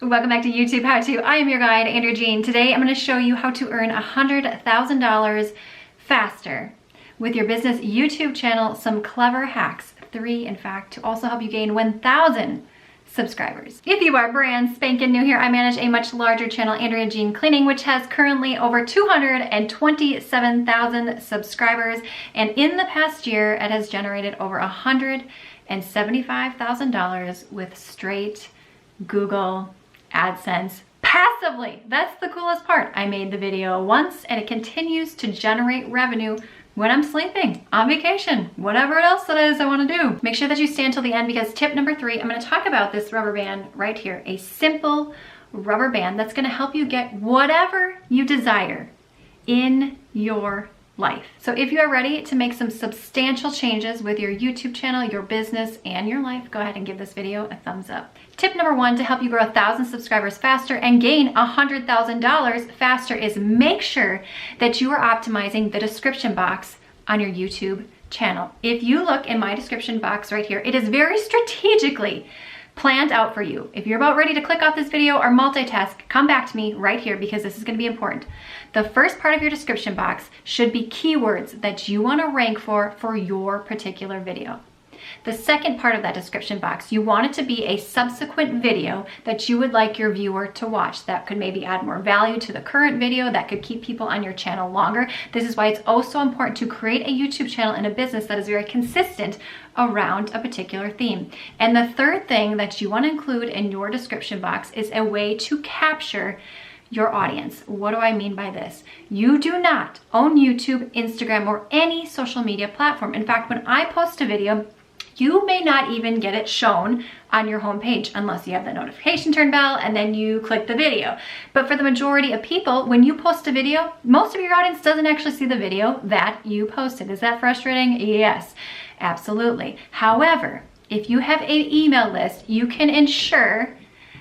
Welcome back to YouTube How To. I am your guide, Andrea Jean. Today I'm going to show you how to earn $100,000 faster with your business YouTube channel. Some clever hacks, 3 in fact, to also help you gain 1,000 subscribers. If you are brand spanking new here, I manage a much larger channel, Andrea Jean Cleaning, which has currently over 227,000 subscribers. And in the past year, it has generated over $175,000 with straight Google AdSense passively. That's the coolest part. I made the video once and it continues to generate revenue when I'm sleeping, on vacation, whatever else it is I want to do. Make sure that you stay until the end because tip number 3, I'm going to talk about this rubber band right here, a simple rubber band that's going to help you get whatever you desire in your life. So if you are ready to make some substantial changes with your YouTube channel, your business, and your life, go ahead and give this video a thumbs up. Tip number 1 to help you grow 1,000 subscribers faster and gain $100,000 faster is make sure that you are optimizing the description box on your YouTube channel. If you look in my description box right here, it is very strategically planned out for you. If you're about ready to click off this video or multitask, come back to me right here because this is going to be important. The first part of your description box should be keywords that you want to rank for your particular video. The second part of that description box, you want it to be a subsequent video that you would like your viewer to watch. That could maybe add more value to the current video, that could keep people on your channel longer. This is why it's so important to create a YouTube channel and a business that is very consistent around a particular theme. And the third thing that you want to include in your description box is a way to capture your audience. What do I mean by this? You do not own YouTube, Instagram, or any social media platform. In fact, when I post a video, you may not even get it shown on your homepage unless you have the notification turned bell and then you click the video. But for the majority of people, when you post a video, most of your audience doesn't actually see the video that you posted. Is that frustrating? Yes, absolutely. However, if you have an email list, you can ensure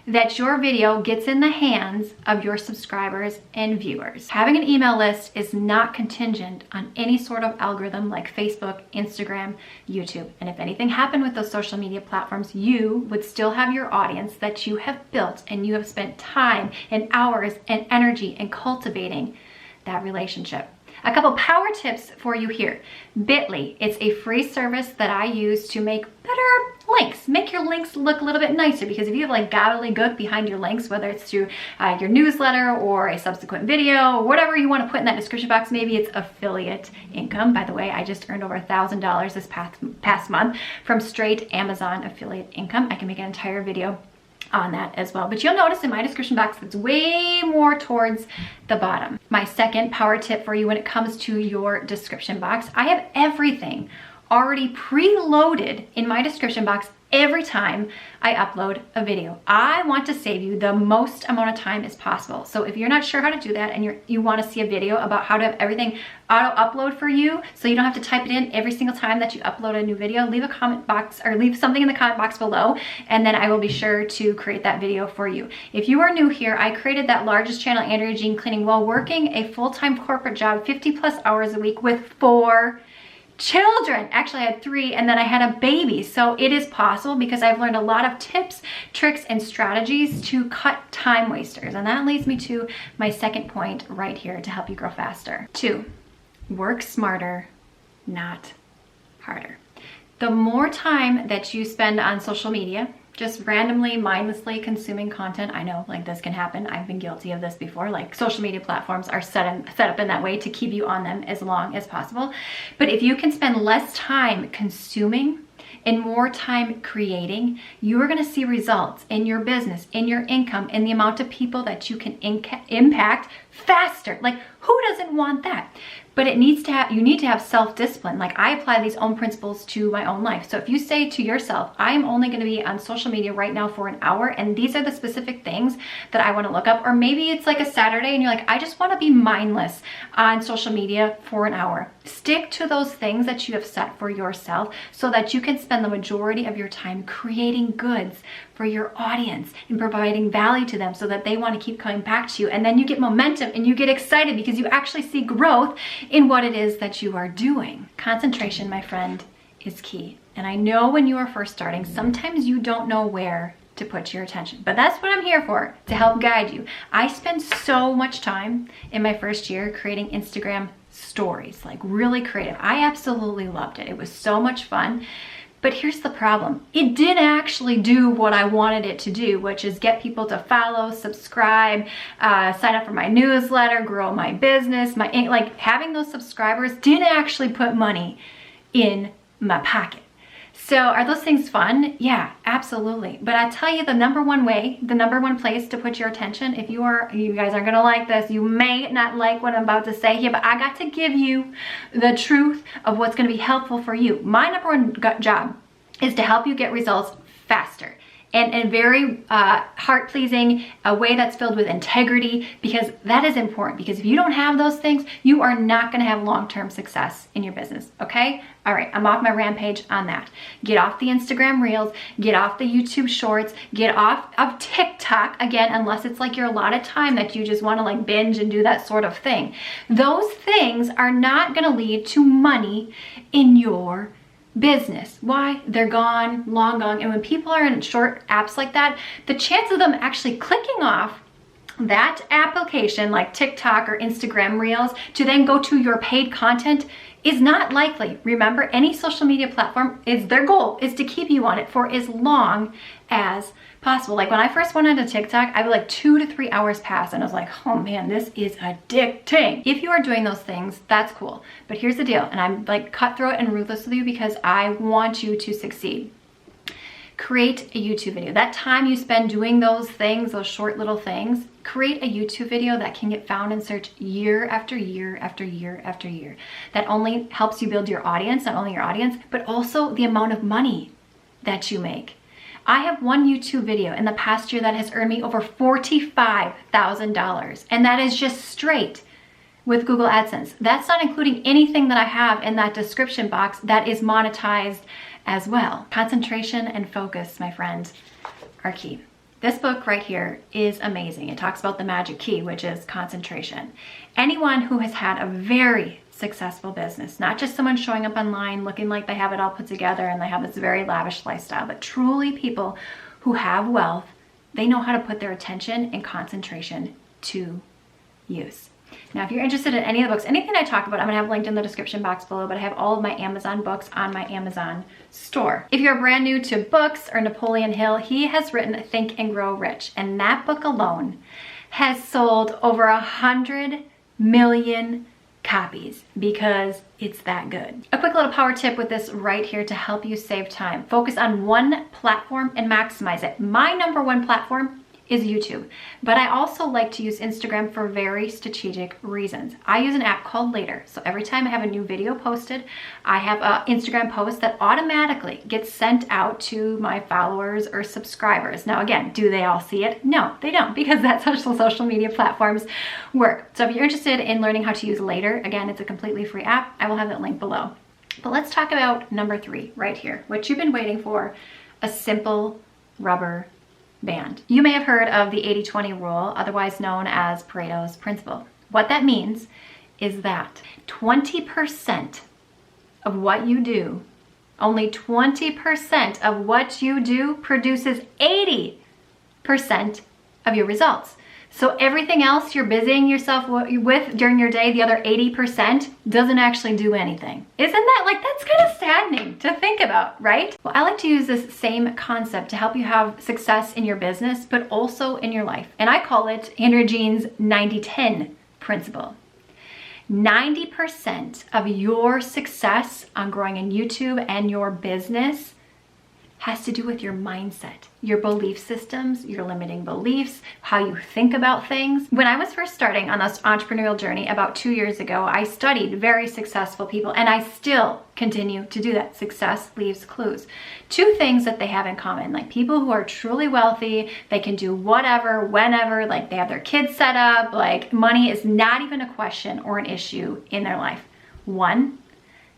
that your video gets in the hands of your subscribers and viewers. Having an email list is not contingent on any sort of algorithm like Facebook, Instagram, YouTube. And if anything happened with those social media platforms, you would still have your audience that you have built and you have spent time and hours and energy in cultivating that relationship. A couple power tips for you here. Bitly, it's a free service that I use to make better links. Make your links look a little bit nicer because if you have like gobbledygook behind your links, whether it's through your newsletter or a subsequent video, or whatever you want to put in that description box, maybe it's affiliate income. By the way, I just earned over $1,000 this past month from straight Amazon affiliate income. I can make an entire video on that as well. But you'll notice in my description box it's way more towards the bottom. My second power tip for you when it comes to your description box, I have everything already preloaded in my description box every time I upload a video. I want to save you the most amount of time as possible. So if you're not sure how to do that and you want to see a video about how to have everything auto upload for you so you don't have to type it in every single time that you upload a new video, leave a comment box or leave something in the comment box below and then I will be sure to create that video for you. If you are new here, I created that largest channel, Andrea Jean Cleaning, while working a full-time corporate job, 50+ hours a week with 4 children. Actually, I had 3 and then I had a baby. So it is possible because I've learned a lot of tips, tricks, and strategies to cut time wasters. And that leads me to my second point right here to help you grow faster. 2, work smarter, not harder. The more time that you spend on social media, just randomly, mindlessly consuming content. I know, like, this can happen. I've been guilty of this before. Like, social media platforms are set up in that way to keep you on them as long as possible. But if you can spend less time consuming and more time creating, you are going to see results in your business, in your income, in the amount of people that you can impact faster. Like, who doesn't want that? But you need to have self-discipline. Like, I apply these own principles to my own life. So if you say to yourself, I'm only going to be on social media right now for an hour, and these are the specific things that I want to look up, or maybe it's like a Saturday and you're like, I just want to be mindless on social media for an hour. Stick to those things that you have set for yourself so that you can spend the majority of your time creating goods for your audience and providing value to them so that they want to keep coming back to you. And then you get momentum and you get excited because you actually see growth in what it is that you are doing. Concentration, my friend, is key. And I know when you are first starting, sometimes you don't know where to put your attention. But that's what I'm here for, to help guide you. I spent so much time in my first year creating Instagram stories, like really creative. I absolutely loved it. It was so much fun. But here's the problem. It didn't actually do what I wanted it to do, which is get people to follow, subscribe, sign up for my newsletter, grow my business. Like having those subscribers didn't actually put money in my pocket. So are those things fun? Yeah, absolutely. But I tell you, the number one way, the number one place to put your attention, if you guys aren't gonna like this, you may not like what I'm about to say here, but I got to give you the truth of what's gonna be helpful for you. My number one job is to help you get results faster. And in a very heart-pleasing, a way that's filled with integrity, because that is important. Because if you don't have those things, you are not gonna have long-term success in your business, okay? All right, I'm off my rampage on that. Get off the Instagram Reels, get off the YouTube Shorts, get off of TikTok, again, unless it's like your allotted time that you just wanna like binge and do that sort of thing. Those things are not gonna lead to money in your business. Why? They're gone, long gone. And when people are in short apps like that, the chance of them actually clicking off that application like TikTok or Instagram Reels to then go to your paid content is not likely. Remember, any social media platform their goal is to keep you on it for as long as possible. Like when I first went onto TikTok, I would like 2 to 3 hours pass and I was like, oh man, this is addicting. If you are doing those things, that's cool. But here's the deal, and I'm like cutthroat and ruthless with you because I want you to succeed. Create a YouTube video. That time you spend doing those things, those short little things, create a YouTube video that can get found in search year after year after year after year. That only helps you build your audience, not only your audience, but also the amount of money that you make. I have one YouTube video in the past year that has earned me over $45,000, and that is just straight with Google AdSense. That's not including anything that I have in that description box that is monetized as well. Concentration and focus, my friend, are key. This book right here is amazing. It talks about the magic key, which is concentration. Anyone who has had a very successful business, not just someone showing up online looking like they have it all put together and they have this very lavish lifestyle, but truly people who have wealth, they know how to put their attention and concentration to use. Now, if you're interested in any of the books, anything I talk about, I'm gonna have linked in the description box below, but I have all of my Amazon books on my Amazon store. If you're brand new to books or Napoleon Hill, he has written Think and Grow Rich, and that book alone has sold over 100 million copies because it's that good. A quick little power tip with this right here to help you save time. Focus on one platform and maximize it. My number one platform is YouTube, but I also like to use Instagram for very strategic reasons. I use an app called Later, so every time I have a new video posted, I have an Instagram post that automatically gets sent out to my followers or subscribers. Now again, do they all see it? No, they don't, because that's how social media platforms work. So if you're interested in learning how to use Later, again, it's a completely free app. I will have that link below. But let's talk about number 3 right here, what you've been waiting for, a simple rubber band. You may have heard of the 80-20 rule, otherwise known as Pareto's principle. What that means is that 20% of what you do, only 20% of what you do produces 80% of your results. So everything else you're busying yourself with during your day, the other 80% doesn't actually do anything. Isn't that that's kind of saddening to think about, right? Well, I like to use this same concept to help you have success in your business, but also in your life. And I call it Andrea Jean's 90-10 principle. 90% of your success on growing in YouTube and your business has to do with your mindset, your belief systems, your limiting beliefs, how you think about things. When I was first starting on this entrepreneurial journey about 2 years ago, I studied very successful people, and I still continue to do that. Success leaves clues. 2 things that they have in common, like people who are truly wealthy, they can do whatever, whenever, like they have their kids set up, like money is not even a question or an issue in their life. 1,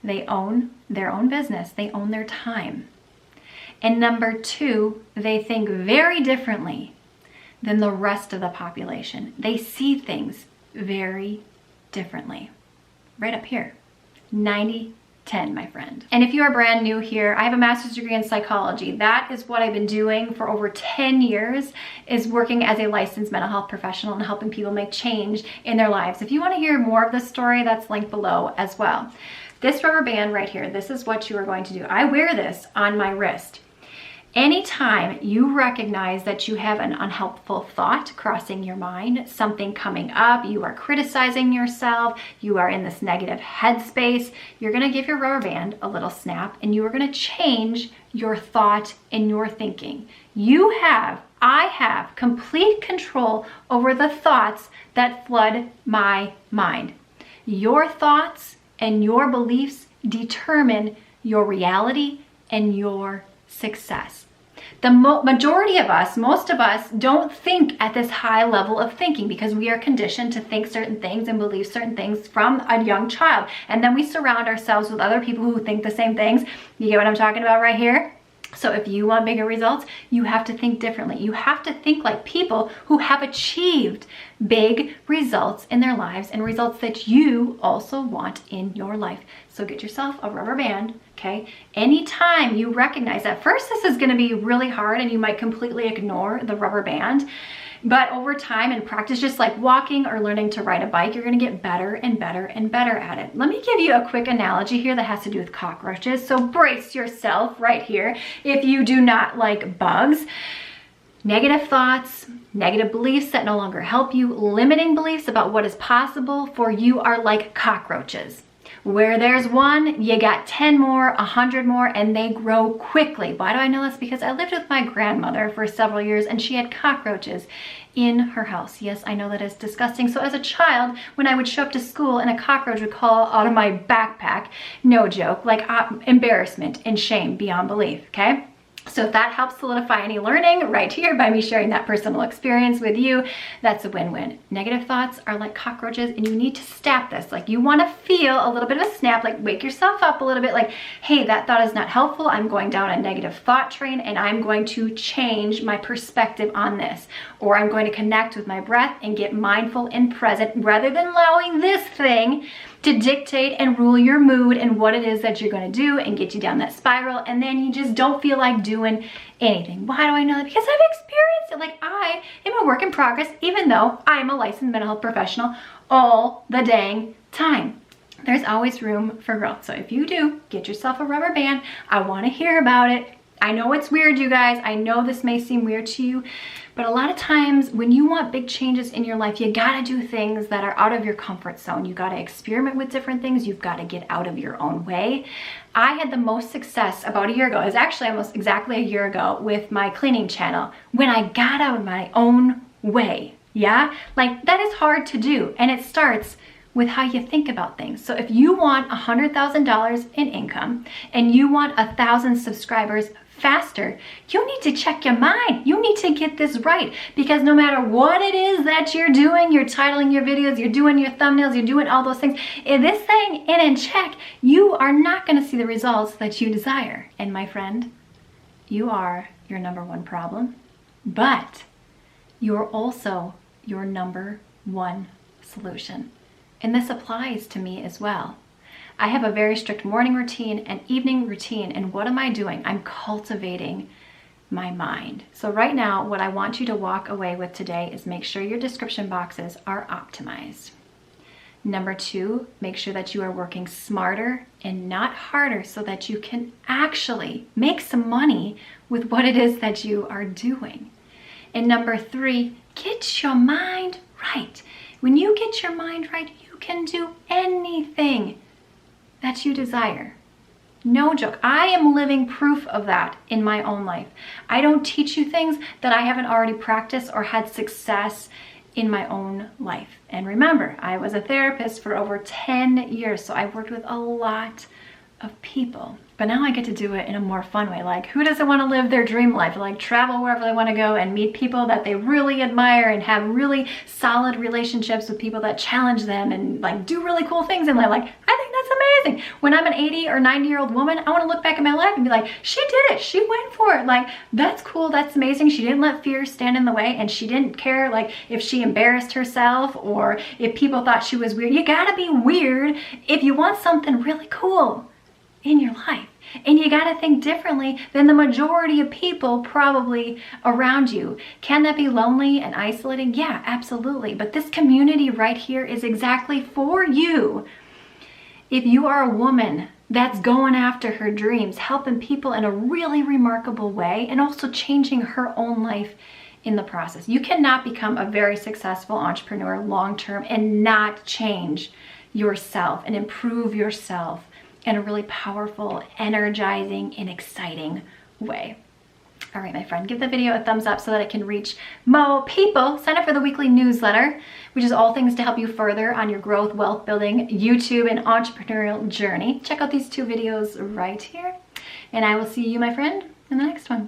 they own their own business. They own their time. And number 2, they think very differently than the rest of the population. They see things very differently. Right up here, 90-10. 10, my friend. And if you are brand new here, I have a master's degree in psychology. That is what I've been doing for over 10 years, is working as a licensed mental health professional and helping people make change in their lives. If you want to hear more of this story, that's linked below as well. This rubber band right here, this is what you are going to do. I wear this on my wrist. Anytime you recognize that you have an unhelpful thought crossing your mind, something coming up, you are criticizing yourself, you are in this negative headspace, you're gonna give your rubber band a little snap and you are gonna change your thought and your thinking. I have complete control over the thoughts that flood my mind. Your thoughts and your beliefs determine your reality and your success. The majority of us, most of us, don't think at this high level of thinking because we are conditioned to think certain things and believe certain things from a young child. And then we surround ourselves with other people who think the same things. You get what I'm talking about right here? So if you want bigger results, you have to think differently. You have to think like people who have achieved big results in their lives and results that you also want in your life. So get yourself a rubber band, okay? Anytime you recognize that, first this is gonna be really hard and you might completely ignore the rubber band. But over time and practice, just like walking or learning to ride a bike, you're gonna get better and better and better at it. Let me give you a quick analogy here that has to do with cockroaches. So brace yourself right here if you do not like bugs. Negative thoughts, negative beliefs that no longer help you, limiting beliefs about what is possible for you are like cockroaches. Where there's one, you got 10 more, 100 more, and they grow quickly. Why do I know this? Because I lived with my grandmother for several years and she had cockroaches in her house. Yes, I know that is disgusting. So as a child, when I would show up to school and a cockroach would crawl out of my backpack, no joke, like embarrassment and shame beyond belief, okay? So if that helps solidify any learning right here by me sharing that personal experience with you, that's a win-win. Negative thoughts are like cockroaches and you need to stop this. Like you want to feel a little bit of a snap, like wake yourself up a little bit, like, hey, that thought is not helpful. I'm going down a negative thought train and I'm going to change my perspective on this. Or I'm going to connect with my breath and get mindful and present rather than allowing this thing to dictate and rule your mood and what it is that you're going to do and get you down that spiral, and then you just don't feel like doing anything. Why do I know that? Because I've experienced it. Like, I am a work in progress, even though I'm a licensed mental health professional all the dang time. There's always room for growth. So if you do, get yourself a rubber band. I want to hear about it. I know it's weird, you guys. I know this may seem weird to you, but a lot of times when you want big changes in your life, you gotta do things that are out of your comfort zone. You gotta experiment with different things. You've gotta get out of your own way. I had the most success about a year ago. It was actually almost exactly a year ago with my cleaning channel when I got out of my own way. Yeah, like that is hard to do, and it starts with how you think about things. So if you want $100,000 in income and you want 1,000 subscribers faster, you need to check your mind. You need to get this right, because no matter what it is that you're doing, you're titling your videos, you're doing your thumbnails, you're doing all those things, if this thing ain't in check, you are not going to see the results that you desire. And my friend, you are your number one problem, but you're also your number one solution. And this applies to me as well. I have a very strict morning routine and evening routine, and what am I doing? I'm cultivating my mind. So right now, what I want you to walk away with today is make sure your description boxes are optimized. Number 2, make sure that you are working smarter and not harder so that you can actually make some money with what it is that you are doing. And number 3, get your mind right. When you get your mind right, you can do anything that you desire. No joke. I am living proof of that in my own life. I don't teach you things that I haven't already practiced or had success in my own life. And remember, I was a therapist for over 10 years, so I've worked with a lot of people. But now I get to do it in a more fun way. Like, who doesn't want to live their dream life? Like, travel wherever they want to go and meet people that they really admire and have really solid relationships with people that challenge them and like do really cool things in life. Like, I think that's amazing. When I'm an 80 or 90-year-old woman, I want to look back at my life and be like, she did it. She went for it. Like, that's cool. That's amazing. She didn't let fear stand in the way, and she didn't care like if she embarrassed herself or if people thought she was weird. You gotta be weird if you want something really cool. in your life. And you got to think differently than the majority of people probably around you. Can that be lonely and isolating? Yeah, absolutely. But this community right here is exactly for you. If you are a woman that's going after her dreams, helping people in a really remarkable way, and also changing her own life in the process. You cannot become a very successful entrepreneur long-term and not change yourself and improve yourself in a really powerful, energizing, and exciting way. All right, my friend, give the video a thumbs up so that it can reach more people. Sign up for the weekly newsletter, which is all things to help you further on your growth, wealth building, YouTube, and entrepreneurial journey. Check out these 2 videos right here. And I will see you, my friend, in the next one.